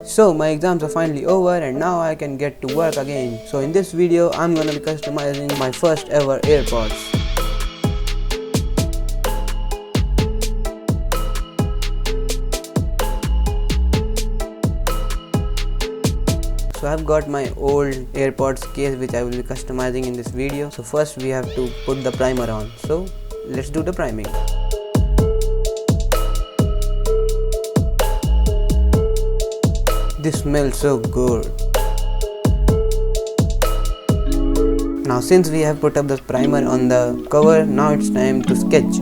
So my exams are finally over and now I can get to work again. So in this video I'm gonna be customizing my first ever AirPods. So I've got my old AirPods case which I will be customizing in this video. So first we have to put the primer on. So let's do the priming. This smells so good. Now since we have put up the primer on the cover, now it's time to sketch.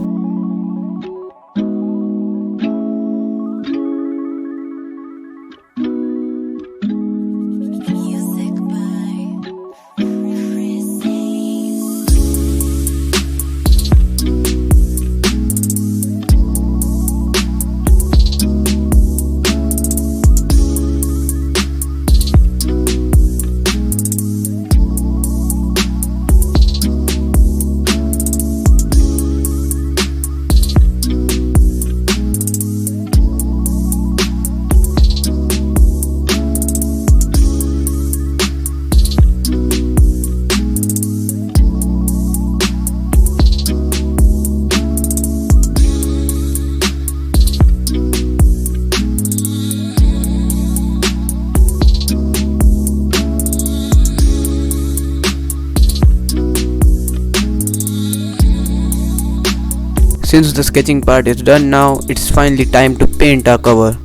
Since the sketching part is done now, it's finally time to paint our cover.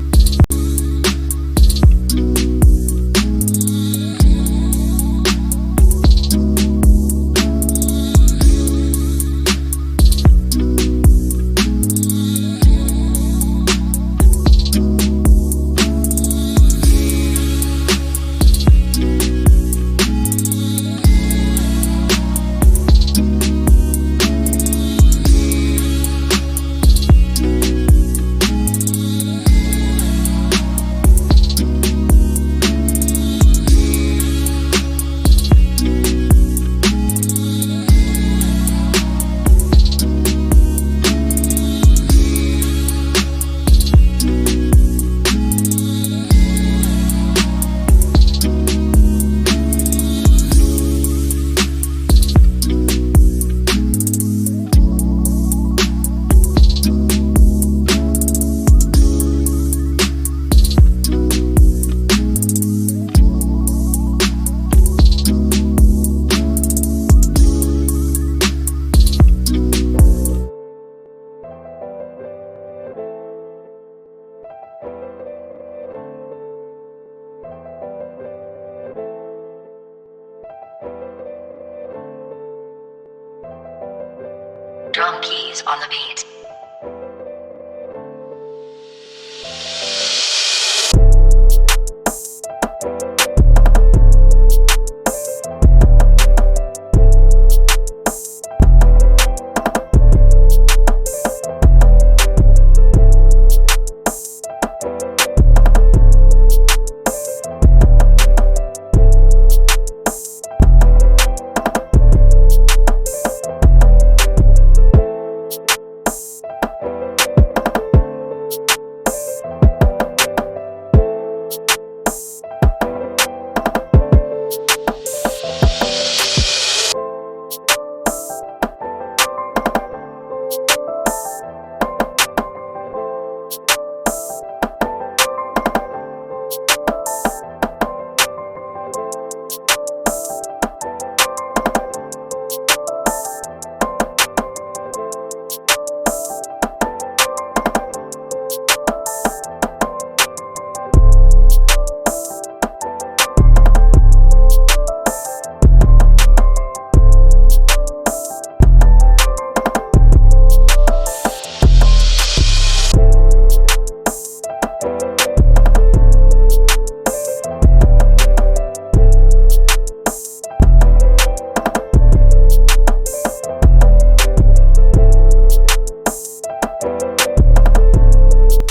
DRUMKEYZ on the beat.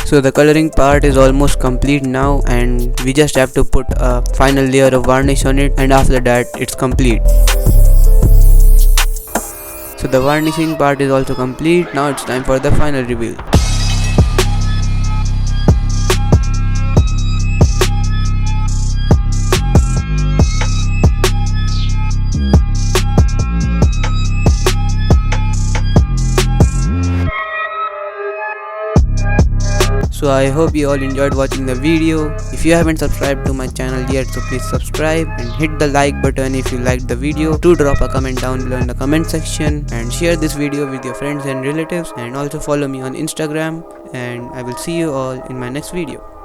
So the coloring part is almost complete now and we just have to put a final layer of varnish on it, and after that it's complete. So the varnishing part is also complete. Now it's time for the final reveal. So I hope you all enjoyed watching the video. If you haven't subscribed to my channel yet, so please subscribe and hit the like button if you liked the video. Do drop a comment down below in the comment section and share this video with your friends and relatives, and also follow me on Instagram, and I will see you all in my next video.